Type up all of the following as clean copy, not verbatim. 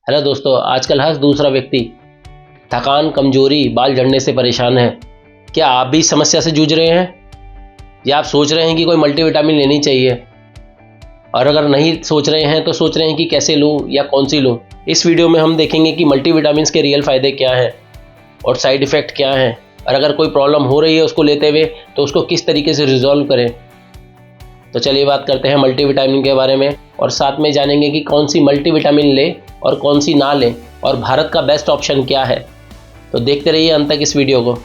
Hello दोस्तों, आजकल हर दूसरा व्यक्ति थकान, कमजोरी, बाल झड़ने से परेशान है। क्या आप भी इस समस्या से जूझ रहे हैं या आप सोच रहे हैं कि कोई मल्टीविटामिन लेनी चाहिए? और अगर नहीं सोच रहे हैं तो सोच रहे हैं कि कैसे लूं या कौन सी लूं। इस वीडियो में हम देखेंगे कि मल्टीविटामिन के रियल फ़ायदे क्या हैं और साइड इफ़ेक्ट क्या हैं, और अगर कोई प्रॉब्लम हो रही है उसको लेते हुए तो उसको किस तरीके से रिजॉल्व करें। तो चलिए बात करते हैं मल्टीविटामिन के बारे में, और साथ में जानेंगे कि कौन सी मल्टीविटामिन लें और कौन सी ना लें, और भारत का बेस्ट ऑप्शन क्या है। तो देखते रहिए अंत तक इस वीडियो को।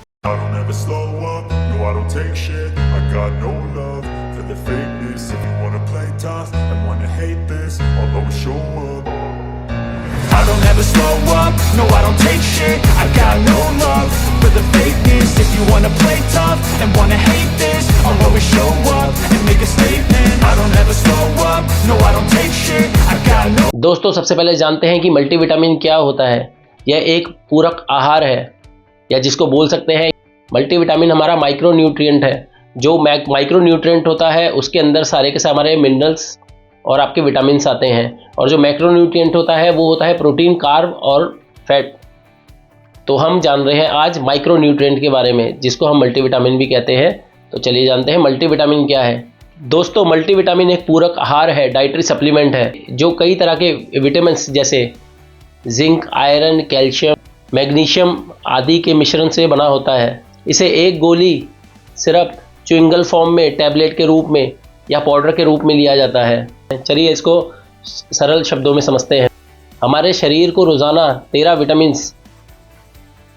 I don't ever slow up, no I don't take shit. I got no love for the fakeness. If you wanna play tough and wanna hate this, I'll always show up and make a statement. I don't ever slow up, no I don't take shit. I got no। दोस्तों, सबसे पहले जानते हैं कि multivitamin क्या होता है। यह एक पूरक आहार है, या जिसको बोल सकते हैं मल्टीविटामिन हमारा माइक्रो न्यूट्रिएंट है। जो माइक्रो न्यूट्रिएंट होता है उसके अंदर सारे के सारे मिनरल्स और आपके विटामिन आते हैं, और जो मैक्रो न्यूट्रिएंट होता है वो होता है प्रोटीन, कार्ब और फैट। तो हम जान रहे हैं आज माइक्रो न्यूट्रिएंट के बारे में, जिसको हम मल्टीविटामिन भी कहते हैं। तो चलिए जानते हैं मल्टीविटामिन क्या है। दोस्तों, मल्टीविटामिन एक पूरक आहार है, डाइटरी सप्लीमेंट है, जो कई तरह के विटामिन जैसे जिंक, आयरन, कैल्शियम, मैग्नीशियम आदि के मिश्रण से बना होता है। इसे एक गोली, सिरप, च्युइंगल फॉर्म में, टैबलेट के रूप में या पाउडर के रूप में लिया जाता है। चलिए इसको सरल शब्दों में समझते हैं। हमारे शरीर को रोज़ाना 13 विटामिन्स,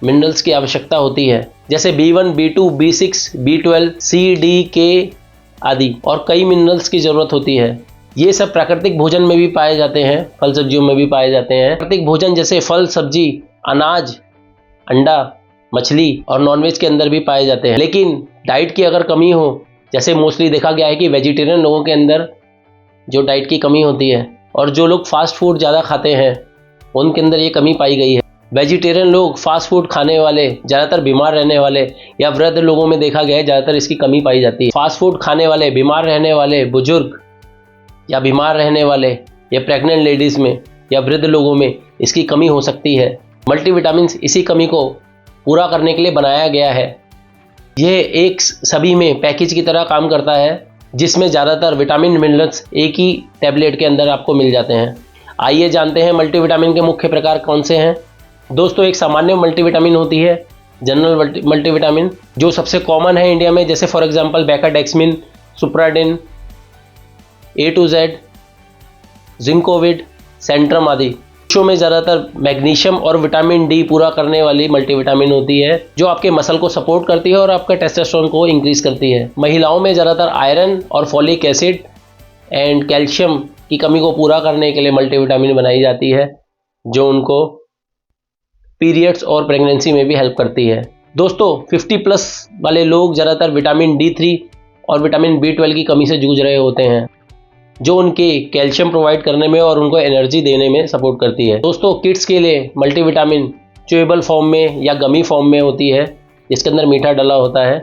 मिनरल्स की आवश्यकता होती है, जैसे B1, B2, B6, B12, C, D, K आदि, और कई मिनरल्स की ज़रूरत होती है। ये सब प्राकृतिक भोजन में भी पाए जाते हैं, फल सब्जियों में भी पाए जाते हैं। प्राकृतिक भोजन जैसे फल, सब्जी, अनाज, अंडा, मछली और नॉनवेज के अंदर भी पाए जाते हैं। लेकिन डाइट की अगर कमी हो, जैसे मोस्टली देखा गया है कि वेजिटेरियन लोगों के अंदर जो डाइट की कमी होती है, और जो लोग फास्ट फूड ज़्यादा खाते हैं उनके अंदर ये कमी पाई गई है। वेजिटेरियन लोग, फास्ट फूड खाने वाले, ज़्यादातर बीमार रहने वाले या वृद्ध लोगों में देखा गया है ज़्यादातर इसकी कमी पाई जाती है। फास्ट फूड खाने वाले, बीमार रहने वाले, बुजुर्ग या बीमार रहने वाले या प्रेग्नेंट लेडीज़ में या वृद्ध लोगों में इसकी कमी हो सकती है। मल्टीविटामिन इसी कमी को पूरा करने के लिए बनाया गया है। यह एक सभी में पैकेज की तरह काम करता है, जिसमें ज़्यादातर विटामिन, मिनरल्स एक ही टैबलेट के अंदर आपको मिल जाते हैं। आइए जानते हैं मल्टीविटामिन के मुख्य प्रकार कौन से हैं। दोस्तों, एक सामान्य मल्टीविटामिन होती है, जनरल मल्टीविटामिन, जो सबसे कॉमन है इंडिया में, जैसे for example Becadexamin, Supradyn, A to Z, Zincovit, Centrum आदि। पुरुषों में ज़्यादातर मैग्नीशियम और विटामिन डी पूरा करने वाली मल्टीविटामिन होती है, जो आपके मसल को सपोर्ट करती है और आपका टेस्टोस्टेरोन को इंक्रीज करती है। महिलाओं में ज़्यादातर आयरन और फॉलिक एसिड एंड कैल्शियम की कमी को पूरा करने के लिए मल्टीविटामिन बनाई जाती है, जो उनको पीरियड्स और प्रेगनेंसी में भी हेल्प करती है। दोस्तों, 50+ वाले लोग ज़्यादातर विटामिन D3 और विटामिन B12 की कमी से जूझ रहे होते हैं, जो उनके कैल्शियम प्रोवाइड करने में और उनको एनर्जी देने में सपोर्ट करती है। दोस्तों, किड्स के लिए मल्टीविटामिन च्यूएबल फॉर्म में या गमी फॉर्म में होती है, जिसके अंदर मीठा डला होता है,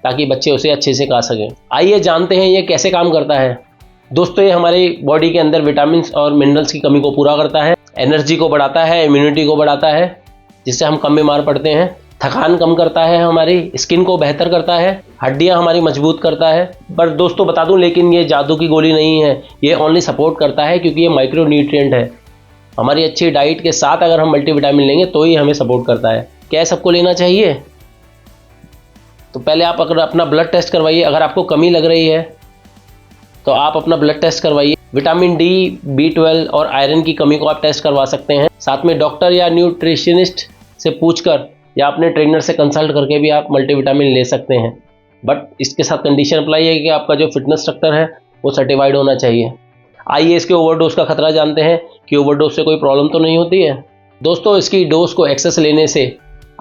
ताकि बच्चे उसे अच्छे से खा सकें। आइए जानते हैं ये कैसे काम करता है। दोस्तों, ये हमारी बॉडी के अंदर विटामिन और मिनरल्स की कमी को पूरा करता है, एनर्जी को बढ़ाता है, इम्यूनिटी को बढ़ाता है, जिससे हम कम बीमार पड़ते हैं, थकान कम करता है, हमारी स्किन को बेहतर करता है, हड्डियां हमारी मजबूत करता है। पर दोस्तों बता दूं, लेकिन ये जादू की गोली नहीं है, ये ओनली सपोर्ट करता है, क्योंकि ये माइक्रो न्यूट्रिएंट है। हमारी अच्छी डाइट के साथ अगर हम मल्टीविटामिन लेंगे तो ही हमें सपोर्ट करता है। क्या सबको लेना चाहिए? तो पहले आप अगर अपना ब्लड टेस्ट करवाइए। अगर आपको कमी लग रही है तो आप अपना ब्लड टेस्ट करवाइए। विटामिन D, B12 और आयरन की कमी को आप टेस्ट करवा सकते हैं। साथ में डॉक्टर या न्यूट्रिशनिस्ट से पूछकर या अपने ट्रेनर से कंसल्ट करके भी आप मल्टीविटामिन ले सकते हैं। बट इसके साथ कंडीशन अप्लाई है कि आपका जो फिटनेस स्ट्रक्चर है वो सर्टिफाइड होना चाहिए। आइए इसके ओवरडोज का खतरा जानते हैं कि ओवरडोज से कोई प्रॉब्लम तो नहीं होती है। दोस्तों, इसकी डोज को एक्सेस लेने से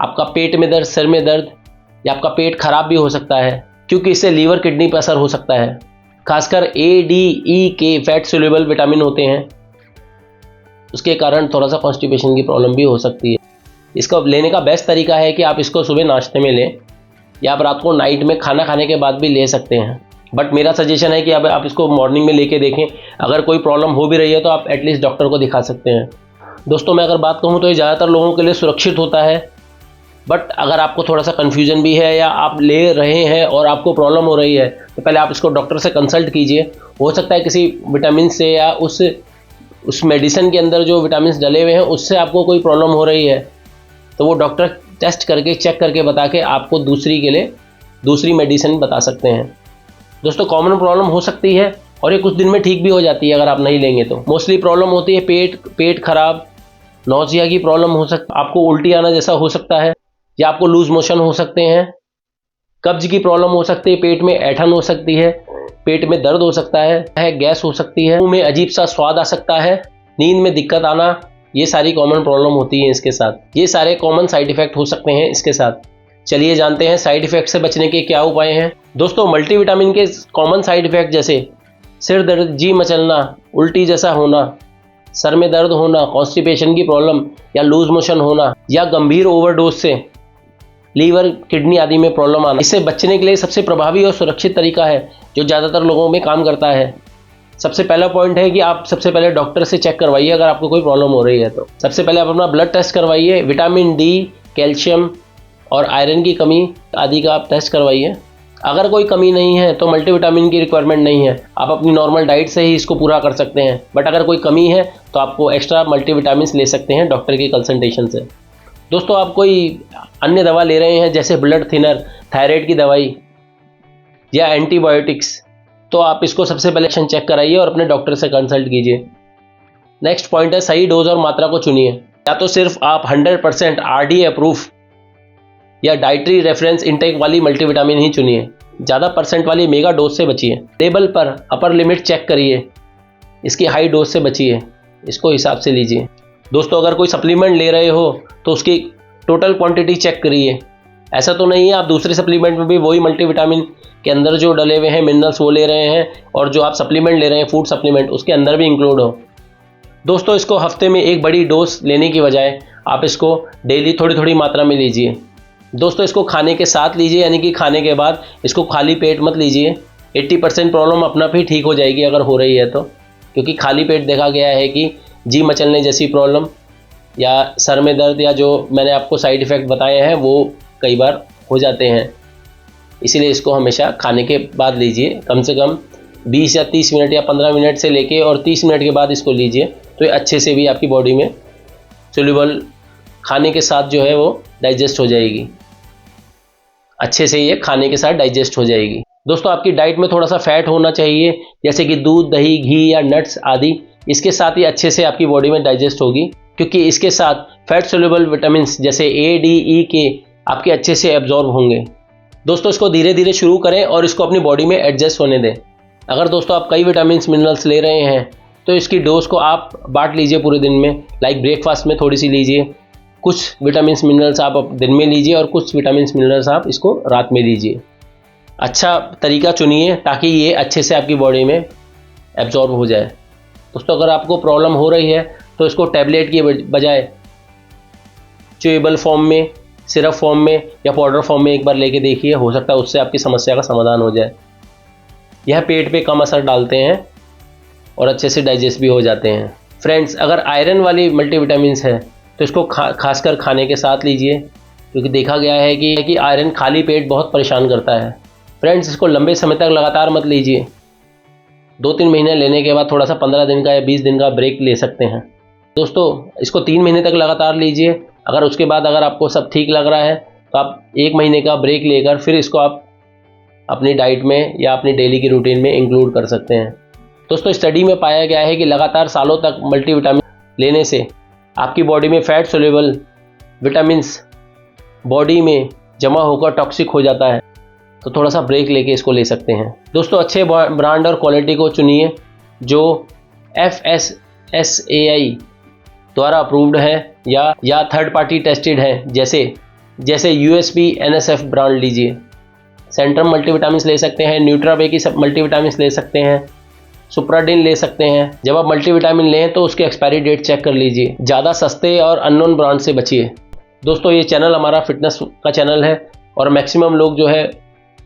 आपका पेट में दर्द, सिर में दर्द या आपका पेट खराब भी हो सकता है, क्योंकि इससे लीवर, किडनी पर असर हो सकता है। खासकर A, D, E, K fat soluble vitamin होते हैं, उसके कारण थोड़ा सा कॉन्स्टिपेशन की प्रॉब्लम भी हो सकती है। इसको लेने का बेस्ट तरीका है कि आप इसको सुबह नाश्ते में लें, या आप रात को नाइट में खाना खाने के बाद भी ले सकते हैं। बट मेरा सजेशन है कि अब आप इसको मॉर्निंग में लेके देखें। अगर कोई प्रॉब्लम हो भी रही है तो आप एटलीस्ट डॉक्टर को दिखा सकते हैं। दोस्तों मैं अगर बात कहूँ तो ये ज़्यादातर लोगों के लिए सुरक्षित होता है, बट अगर आपको थोड़ा सा कन्फ्यूजन भी है या आप ले रहे हैं और आपको प्रॉब्लम हो रही है तो पहले आप इसको डॉक्टर से कंसल्ट कीजिए। हो सकता है किसी विटामिन से या उस मेडिसिन के अंदर जो विटामिन डले हुए हैं उससे आपको कोई प्रॉब्लम हो रही है, तो वो डॉक्टर टेस्ट करके चेक करके बता के आपको दूसरी के लिए दूसरी मेडिसिन बता सकते हैं। दोस्तों कॉमन प्रॉब्लम हो सकती है और ये कुछ दिन में ठीक भी हो जाती है अगर आप नहीं लेंगे तो। मोस्टली प्रॉब्लम होती है पेट खराब, नौजिया की प्रॉब्लम हो सकती, आपको उल्टी आना जैसा हो सकता है, या आपको लूज मोशन हो सकते हैं, कब्ज की प्रॉब्लम हो सकती है, पेट में ऐंठन हो सकती है, पेट में दर्द हो सकता है, गैस हो सकती है, मुंह में अजीब सा स्वाद आ सकता है, नींद में दिक्कत आना, ये सारी कॉमन प्रॉब्लम होती है इसके साथ। ये सारे कॉमन साइड इफेक्ट हो सकते हैं इसके साथ। चलिए जानते हैं साइड इफेक्ट से बचने के क्या उपाय हैं। दोस्तों मल्टीविटामिन के कॉमन साइड इफेक्ट जैसे सिर दर्द, जी मचलना, उल्टी जैसा होना, सर में दर्द होना, कॉन्स्टिपेशन की प्रॉब्लम या लूज मोशन होना, या गंभीर ओवरडोज से लीवर, किडनी आदि में प्रॉब्लम आना। इससे बचने के लिए सबसे प्रभावी और सुरक्षित तरीका है जो ज़्यादातर लोगों में काम करता है। सबसे पहला पॉइंट है कि आप सबसे पहले डॉक्टर से चेक करवाइए अगर आपको कोई प्रॉब्लम हो रही है तो। सबसे पहले आप अपना ब्लड टेस्ट करवाइए, विटामिन डी, कैल्शियम और आयरन की कमी आदि का आप टेस्ट करवाइए। अगर कोई कमी नहीं है तो मल्टीविटामिन की रिक्वायरमेंट नहीं है, आप अपनी नॉर्मल डाइट से ही इसको पूरा कर सकते हैं। बट अगर कोई कमी है तो आपको एक्स्ट्रा मल्टीविटामिन ले सकते हैं डॉक्टर की कंसल्टेशन से। दोस्तों आप कोई अन्य दवा ले रहे हैं जैसे ब्लड थिनर, थायराइड की दवाई या एंटीबायोटिक्स, तो आप इसको सबसे पहले चेक कराइए और अपने डॉक्टर से कंसल्ट कीजिए। नेक्स्ट पॉइंट है सही डोज और मात्रा को चुनिए। या तो सिर्फ आप 100% RDA अप्रूव या डाइटरी रेफरेंस इंटेक वाली मल्टीविटामिन ही चुनिए। ज़्यादा परसेंट वाली मेगा डोज से बचिए। लेबल पर अपर लिमिट चेक करिए, इसकी हाई डोज से बचिए, इसको हिसाब से लीजिए। दोस्तों अगर कोई सप्लीमेंट ले रहे हो तो उसकी टोटल क्वांटिटी चेक करिए। ऐसा तो नहीं है आप दूसरे सप्लीमेंट में भी वही मल्टीविटामिन के अंदर जो डले हुए हैं मिनरल्स वो ले रहे हैं और जो आप सप्लीमेंट ले रहे हैं फूड सप्लीमेंट उसके अंदर भी इंक्लूड हो। दोस्तों इसको हफ्ते में एक बड़ी डोज लेने की बजाय आप इसको डेली थोड़ी थोड़ी मात्रा में लीजिए। दोस्तों इसको खाने के साथ लीजिए, यानी कि खाने के बाद इसको खाली पेट मत लीजिए। 80% प्रॉब्लम अपना आप ही ठीक हो जाएगी अगर हो रही है तो, क्योंकि खाली पेट देखा गया है कि जी मचलने जैसी प्रॉब्लम या सर में दर्द या जो मैंने आपको साइड इफ़ेक्ट बताए हैं वो कई बार हो जाते हैं। इसीलिए इसको हमेशा खाने के बाद लीजिए, कम से कम 20 या 30 मिनट या 15 मिनट से लेके और 30 मिनट के बाद इसको लीजिए, तो ये अच्छे से भी आपकी बॉडी में सोल्यूबल खाने के साथ जो है वो डाइजेस्ट हो जाएगी। अच्छे से ये खाने के साथ डाइजेस्ट हो जाएगी। दोस्तों आपकी डाइट में थोड़ा सा फैट होना चाहिए, जैसे कि दूध, दही, घी या नट्स आदि। इसके साथ ही अच्छे से आपकी बॉडी में डाइजेस्ट होगी, क्योंकि इसके साथ फैट सोल्यूबल विटामिन जैसे A, D, E, K आपके अच्छे से एब्जॉर्ब होंगे। दोस्तों इसको धीरे धीरे शुरू करें और इसको अपनी बॉडी में एडजस्ट होने दें। अगर दोस्तों आप कई विटामिन मिनरल्स ले रहे हैं तो इसकी डोज को आप बांट लीजिए पूरे दिन में। लाइक ब्रेकफास्ट में थोड़ी सी लीजिए, कुछ विटामिन मिनरल्स आप दिन में लीजिए और कुछ विटामिन मिनरल्स आप इसको रात में लीजिए। अच्छा तरीका चुनिए ताकि ये अच्छे से आपकी बॉडी में एब्जॉर्ब हो जाए। दोस्तों अगर आपको प्रॉब्लम हो रही है तो इसको टैबलेट की बजाय च्यूएबल फॉर्म में, सिरप फॉर्म में या पाउडर फॉर्म में एक बार लेके देखिए, हो सकता है उससे आपकी समस्या का समाधान हो जाए। यह पेट पे कम असर डालते हैं और अच्छे से डाइजेस्ट भी हो जाते हैं। फ्रेंड्स अगर आयरन वाली मल्टीविटामिन्स है तो इसको खासकर खाने के साथ लीजिए, क्योंकि देखा गया है कि आयरन खाली पेट बहुत परेशान करता है। फ्रेंड्स इसको लंबे समय तक लगातार मत लीजिए, 2-3 महीने लेने के बाद थोड़ा सा 15 दिन का या 20 दिन का ब्रेक ले सकते हैं। दोस्तों इसको 3 महीने तक लगातार लीजिए। अगर उसके बाद अगर आपको सब ठीक लग रहा है तो आप 1 महीने का ब्रेक लेकर फिर इसको आप अपनी डाइट में या अपनी डेली की रूटीन में इंक्लूड कर सकते हैं। दोस्तों स्टडी में पाया गया है कि लगातार सालों तक मल्टीविटामिन लेने से आपकी बॉडी में फैट सोल्यूबल विटामिन्स बॉडी में जमा होकर टॉक्सिक हो जाता है, तो थोड़ा सा ब्रेक लेके इसको ले सकते हैं। दोस्तों अच्छे ब्रांड और क्वालिटी को चुनिए जो FSSAI द्वारा अप्रूव्ड है या थर्ड पार्टी टेस्टेड है, जैसे USP NSF ब्रांड लीजिए। सेंट्रम मल्टीविटामिन ले सकते हैं, न्यूट्रावे की सब मल्टीविटामिन ले सकते हैं, सुप्राडिन ले सकते हैं। जब आप मल्टीविटामिन लें तो उसकी एक्सपायरी डेट चेक कर लीजिए। ज़्यादा सस्ते और अननोन ब्रांड से बचिए। दोस्तों ये चैनल हमारा फिटनेस का चैनल है और मैक्सिमम लोग जो है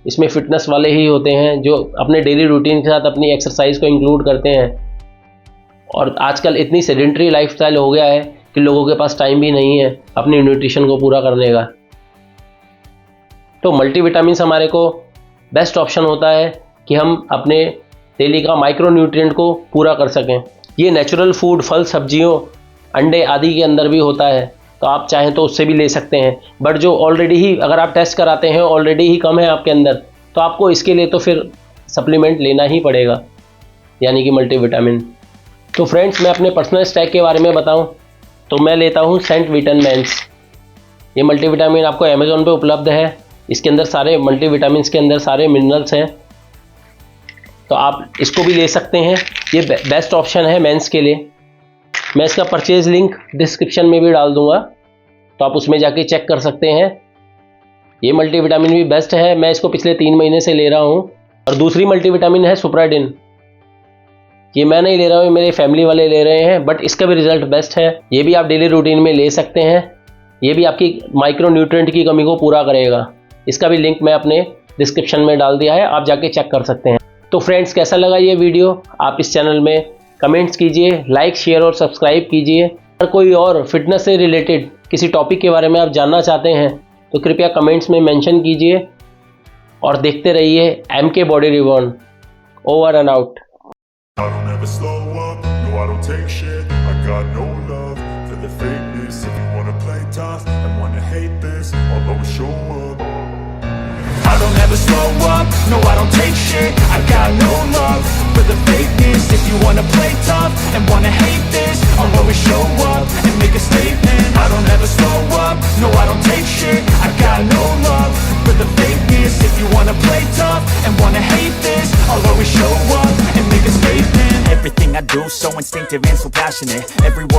इसमें फ़िटनेस वाले ही होते हैं जो अपने डेली रूटीन के साथ अपनी एक्सरसाइज को इंक्लूड करते हैं। और आजकल इतनी सेडेंट्री लाइफस्टाइल हो गया है कि लोगों के पास टाइम भी नहीं है अपनी न्यूट्रिशन को पूरा करने का। तो मल्टीविटामिन्स हमारे को बेस्ट ऑप्शन होता है कि हम अपने डेली का माइक्रो न्यूट्रिएंट को पूरा कर सकें। ये नेचुरल फूड, फल, सब्जियों, अंडे आदि के अंदर भी होता है, तो आप चाहें तो उससे भी ले सकते हैं। बट जो ऑलरेडी ही अगर आप टेस्ट कराते हैं ऑलरेडी ही कम है आपके अंदर, तो आपको इसके लिए तो फिर सप्लीमेंट लेना ही पड़ेगा, यानी कि मल्टीविटामिन। तो फ्रेंड्स, मैं अपने पर्सनल स्टैक के बारे में बताऊं तो मैं लेता हूं सेंट विटामिन्स। ये मल्टीविटामिन आपको अमेज़ॉन पे उपलब्ध है। इसके अंदर सारे मल्टीविटामिन्स के अंदर सारे मिनरल्स हैं, तो आप इसको भी ले सकते हैं। ये बेस्ट ऑप्शन है मेंस के लिए। मैं इसका परचेज लिंक डिस्क्रिप्शन में भी डाल दूंगा, तो आप उसमें जाके चेक कर सकते हैं। ये मल्टीविटामिन भी बेस्ट है, मैं इसको पिछले 3 महीने से ले रहा हूँ। और दूसरी मल्टीविटामिन है सुप्राडिन। ये मैं नहीं ले रहा हूँ, मेरे फैमिली वाले ले रहे हैं, बट इसका भी रिजल्ट बेस्ट है। ये भी आप डेली रूटीन में ले सकते हैं। ये भी आपकी माइक्रो न्यूट्रिएंट की कमी को पूरा करेगा। इसका भी लिंक मैं अपने डिस्क्रिप्शन में डाल दिया है, आप जाके चेक कर सकते हैं। तो फ्रेंड्स, कैसा लगा ये वीडियो? आप इस चैनल में कमेंट्स कीजिए, लाइक, शेयर और सब्सक्राइब कीजिए। अगर कोई और फिटनेस से रिलेटेड किसी टॉपिक के बारे में आप जानना चाहते हैं तो कृपया कमेंट्स में मेंशन कीजिए। और देखते रहिए MK body reborn. Over and out. I don't ever slow up, no I don't take shit. I got no love for the fakeness. If you wanna play tough and wanna hate this, I'll always show up. I don't ever slow up, no I don't take shit. I got no love for the fakeness. If you wanna play tough and wanna hate this, I'll always show up and make a statement. I don't ever slow up, no I don't take shit. I got no love for the fakeness. If you wanna play tough and wanna hate this, I'll always show up and make a statement. Everything I do so instinctive and so passionate. Every word